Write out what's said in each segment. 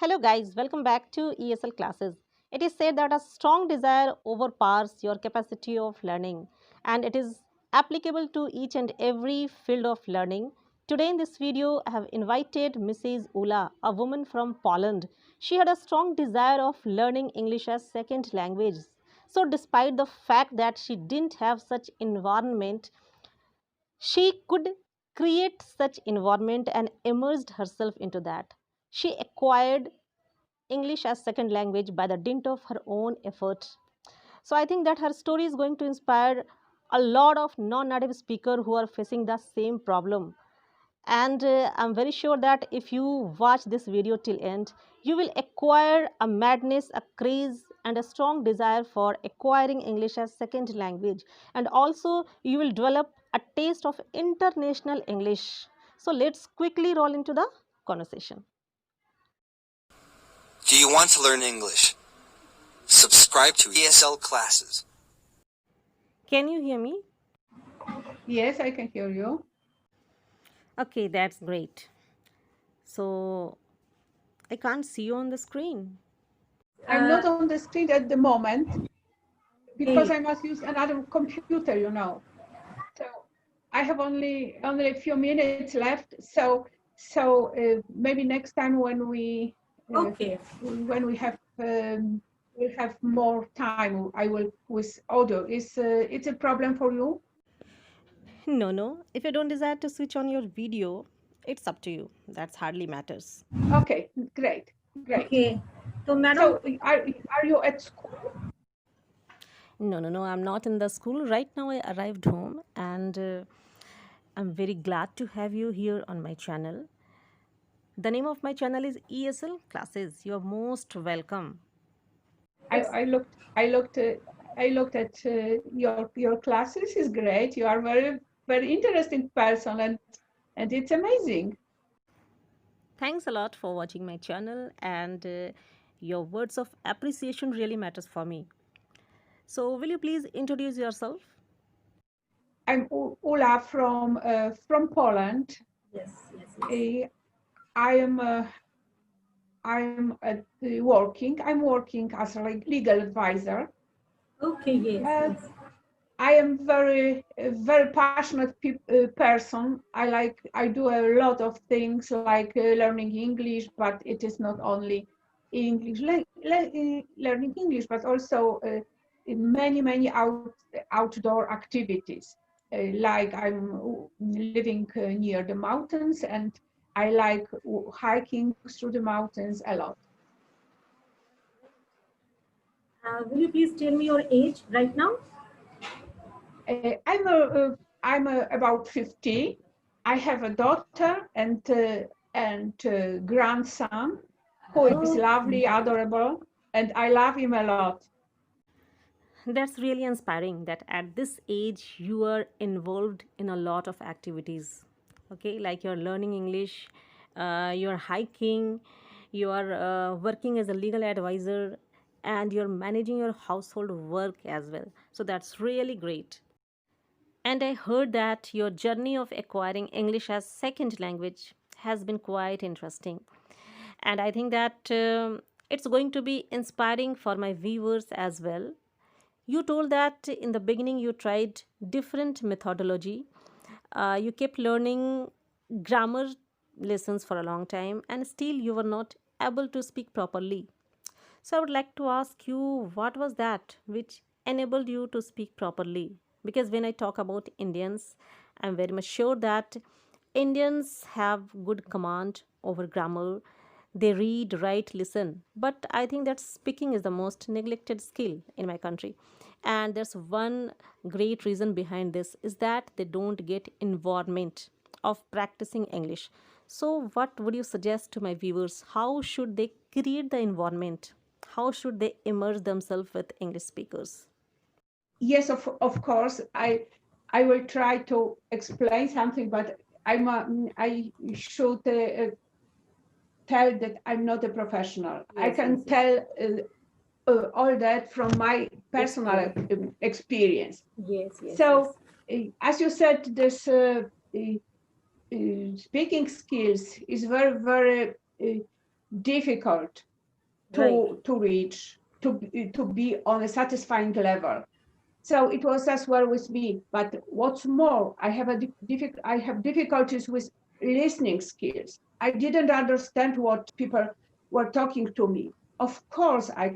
Hello guys, welcome back to ESL classes. It is said that a strong desire overpowers your capacity of learning and it is applicable to each and every field of learning. Today in this video, I have invited Mrs. Ula, a woman from Poland. She had a strong desire of learning English as second language. So despite the fact that she didn't have such environment, she could create such environment and immersed herself into that. She acquired English as second language by the dint of her own effort. So I think that her story is going to inspire a lot of non-native speakers who are facing the same problem. And I'm very sure that if you watch this video till end, you will acquire a madness, a craze, and a strong desire for acquiring English as second language. And also, you will develop a taste of international English. So let's quickly roll into the conversation. Do you want to learn English? Subscribe to ESL classes. Can you hear me? Yes, I can hear you. Okay, that's great. So I can't see you on the screen. I'm not on the screen at the moment because I must use another computer. So I have only a few minutes left. So maybe next time when we we'll have more time, I will with audio. Is it's a problem for you? No. If you don't desire to switch on your video, it's up to you. That's hardly matters. Okay, great. Okay. So, So madam, are you at school? No. I'm not in the school. Right now, I arrived home and I'm very glad to have you here on my channel. The name of my channel is ESL Classes. You are most welcome. I looked at your classes. Is great. You are very interesting person, and it's amazing. Thanks a lot for watching my channel and your words of appreciation really matters for me. So will you please introduce yourself? I'm Ula from Poland. yes. I'm working. I'm working as a legal advisor. Okay, yes. I am very passionate person. I do a lot of things like learning English, but it is not only English learning English, but also many outdoor activities. Like I'm living near the mountains, and I like hiking through the mountains a lot. Will you please tell me your age right now? I'm about 50. I have a daughter and grandson who is lovely, adorable, and I love him a lot. That's really inspiring that at this age you are involved in a lot of activities. Okay, like you're learning English, you're hiking, you are working as a legal advisor, and you're managing your household work as well. So that's really great. And I heard that your journey of acquiring English as second language has been quite interesting. And I think that it's going to be inspiring for my viewers as well. You told that in the beginning you tried different methodology. You kept learning grammar lessons for a long time and still you were not able to speak properly. So I would like to ask you, what was that which enabled you to speak properly? Because when I talk about Indians, I'm very much sure that Indians have good command over grammar. They read, write, listen. But I think that speaking is the most neglected skill in my country. And there's one great reason behind this is that they don't get involvement of practicing English. So what would you suggest to my viewers? How should they create the environment? How should they immerse themselves with English speakers? Yes, of course. I will try to explain something, but I should tell that I'm not a professional. I can tell all that from my personal experience. Yes. So, as you said, this speaking skills is very difficult Right. to reach, to be on a satisfying level. So it was as well with me. But what's more, I have difficulties with listening skills. I didn't understand what people were talking to me. Of course, I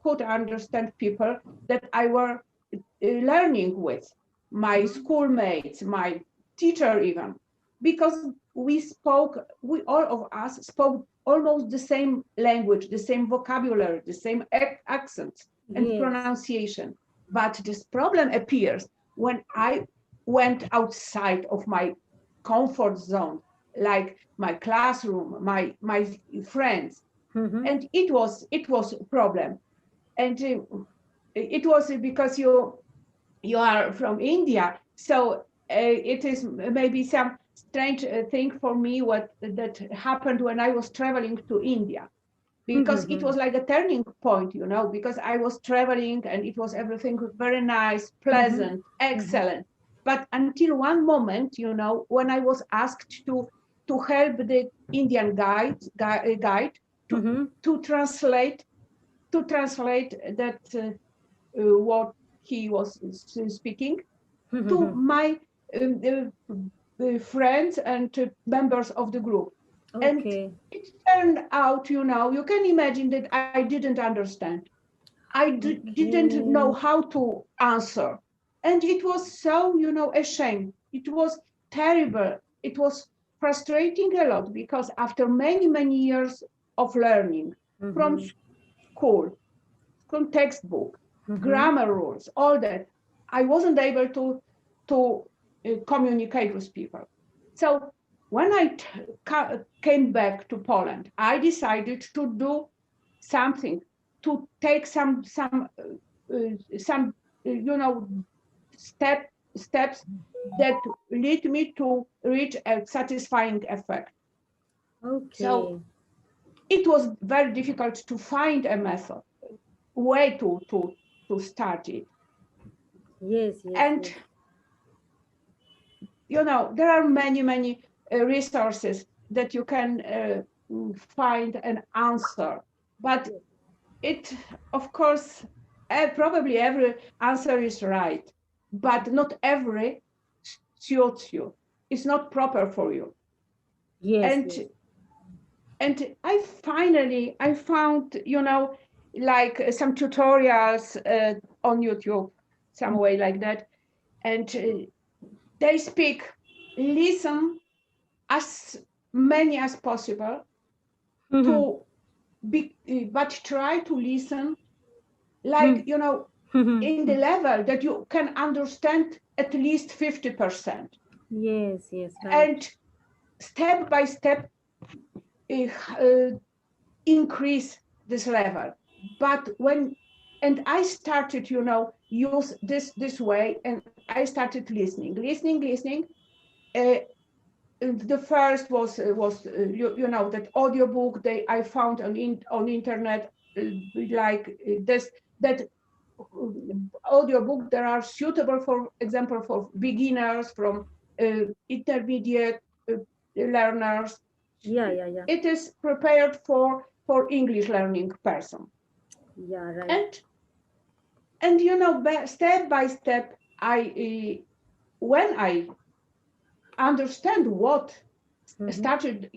could understand people that I were learning with, my schoolmates, my teacher even, because we all of us spoke almost the same language, the same vocabulary, the same accents and Yes. pronunciation. But this problem appears when I went outside of my comfort zone, like my classroom, my friends, Mm-hmm. and it was a problem. And it was because you are from India, so it is maybe some strange thing for me what that happened when I was traveling to India, because it Mm-hmm. was like a turning point, because I was traveling and it was everything very nice, Mm-hmm. pleasant, excellent. But until one moment, when I was asked to help the Indian guide to Mm-hmm. to translate that what he was speaking to Mm-hmm. my friends and members of the group. And Okay. it turned out, you can imagine that I didn't understand. Didn't know Okay. how to answer. And it was so, a shame. It was terrible. It was frustrating a lot because after many, many years of learning from Mm-hmm. school, from textbook, Mm-hmm. grammar rules, all that, I wasn't able to communicate with people. So when I came back to Poland, I decided to do something, to take some steps that lead me to reach a satisfying effect. So Okay. it was very difficult to find a method, way to start it. Yes, yes, And yes. there are many resources that you can find an answer, but Yes. it, of course, probably every answer is right, but not every suits you. It's not proper for you. Yes, And yes. I found, like some tutorials on YouTube, some way like that, and they speak, listen as many as possible Mm-hmm. to but try to listen, like, in the Mm-hmm. level that you can understand at least 50%, Yes, yes, right. and step by step uh, increase this level. But and I started, use this way, and I started listening. uh, the first was that audiobook I found on internet, like this, that audiobook that are suitable, for example, for beginners, from intermediate learners. Yeah, yeah, yeah. It is prepared for English learning person. Yeah, right. And step by step, I when I understand what Mm-hmm. started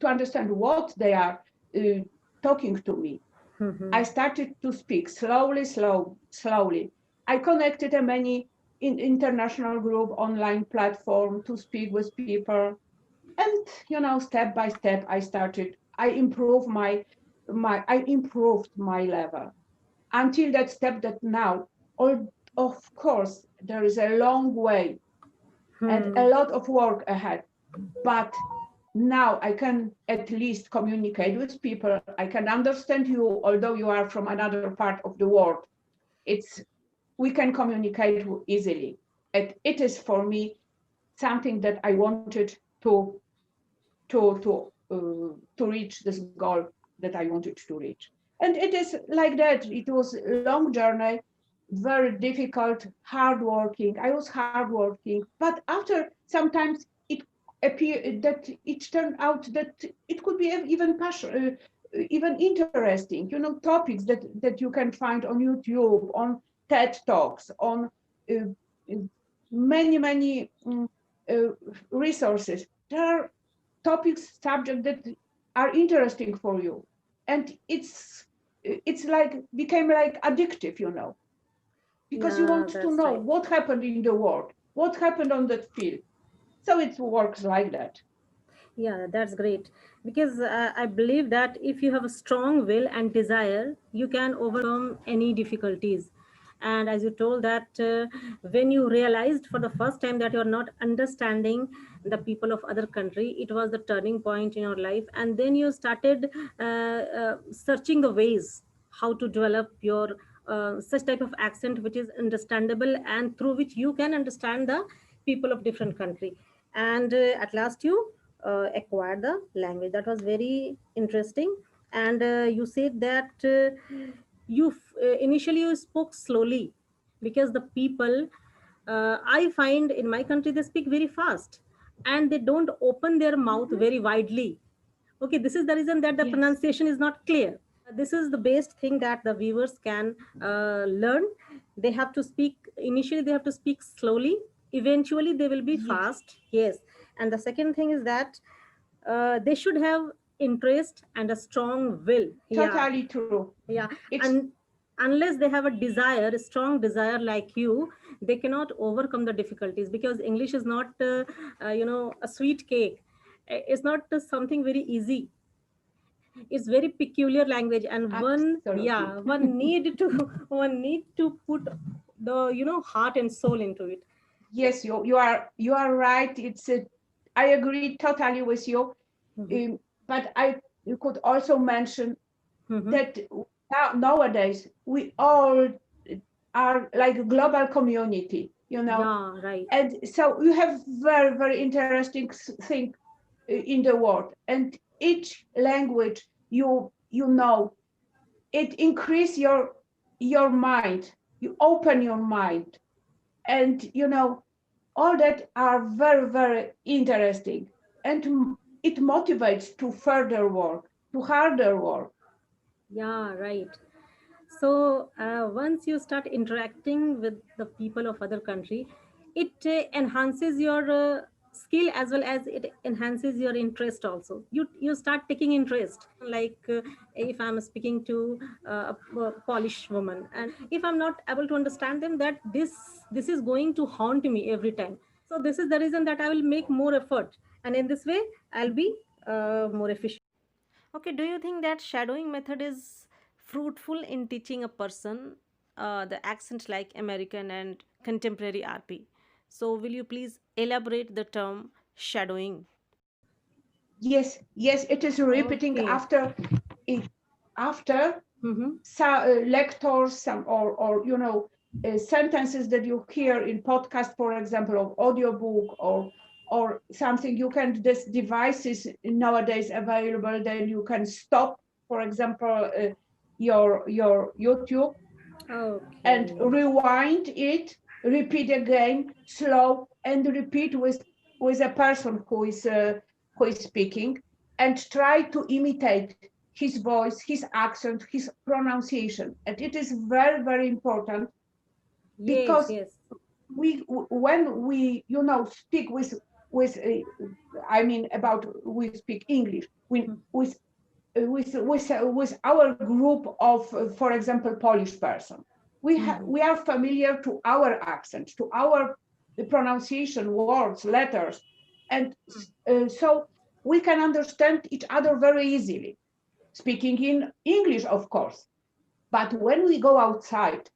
to understand what they are uh, talking to me, Mm-hmm. I started to speak slowly. I connected a many international group online platform to speak with people, and step by step, I improved my level until that step that now, all, of course, there is a long way and a Hmm. lot of work ahead, but now I can at least communicate with people. I can understand you, although you are from another part of the world. It's We can communicate easily. It is for me something that I wanted to reach this goal that I wanted to reach. And it is like that. It was a long journey, very difficult, hardworking. I was hardworking, but after sometimes appear that it turned out that it could be even passion, even interesting. You know, topics that you can find on YouTube, on TED Talks, on uh, many resources. There are topics, subjects that are interesting for you, and it's like became like addictive, you know, because you Yeah, want to that's know right. what happened in the world, what happened on that field. So it works like that. Yeah, that's great. Because I believe that if you have a strong will and desire, you can overcome any difficulties. And as you told that when you realized for the first time that you're not understanding the people of other country, it was the turning point in your life. And then you started searching the ways how to develop your such type of accent which is understandable and through which you can understand the people of different country. And at last you acquire the language. That was very interesting. And you said that initially you spoke slowly because the people, I find in my country they speak very fast and they don't open their mouth Mhm. very widely. Okay, this is the reason that the Yes, pronunciation is not clear. This is the best thing that the viewers can learn. They have to speak initially, they have to speak slowly, eventually they will be yes, fast. Yes. And the second thing is that they should have interest and a strong will. Yeah. totally true. Yeah. It's And unless they have a desire, a strong desire like you, they cannot overcome the difficulties, because English is not a sweet cake. It's not something very easy. It's very peculiar language, and absolutely. one need to one need to put the heart and soul into it. Yes, you are right. I agree totally with you. Mhm. But I you could also mention Mhm. that nowadays we all are like a global community, you know, Yeah, right. and so you have very interesting thing in the world, and each language you know it increase your mind, you open your mind, and you know all that are very interesting, and it motivates to further work, to harder work. Yeah, right. So once you start interacting with the people of other country, it enhances your skill as well as it enhances your interest also. You start taking interest. Like if I'm speaking to a Polish woman, and if I'm not able to understand them, that this is going to haunt me every time. So this is the reason that I will make more effort, and in this way I'll be more efficient. Okay, do you think that shadowing method is fruitful in teaching a person the accent like American and contemporary RP? So, will you please elaborate the term shadowing? Yes, it is repeating Okay. after Mm-hmm. lectures, some or sentences that you hear in podcast, for example, or audiobook, or something. You can this devices nowadays available. Then you can stop, for example, your YouTube and Okay. rewind it, repeat again, slow, and repeat with a person who is speaking, and try to imitate his voice, his accent, his pronunciation. And it is very important Yes, because yes. when we speak with I mean about we speak English with our group of, for example, Polish person. Mm-hmm. We are familiar to our accent, to our pronunciation, words, letters, and so we can understand each other very easily, speaking in English, of course. But when we go outside,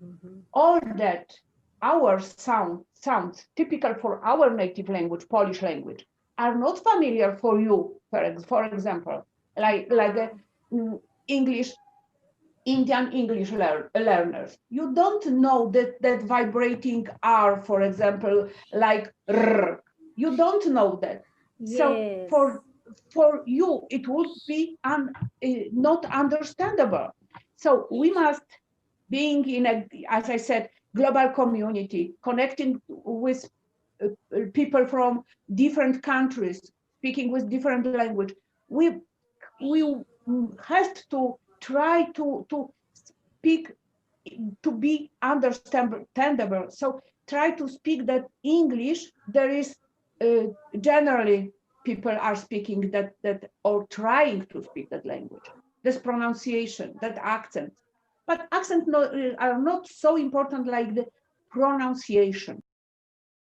Mm-hmm. all that our sounds typical for our native language, Polish language, are not familiar for you. For example, like English, Indian English learners. You don't know that vibrating R, for example, like R. You don't know that. So Yes. for you, it would be not understandable. So we must, being in a, as I said, global community, connecting with people from different countries speaking with different language. We have to try to speak, to be understandable. So try to speak that English. There is generally people are speaking that or trying to speak that language. This pronunciation, that accent, but accent are not so important like the pronunciation.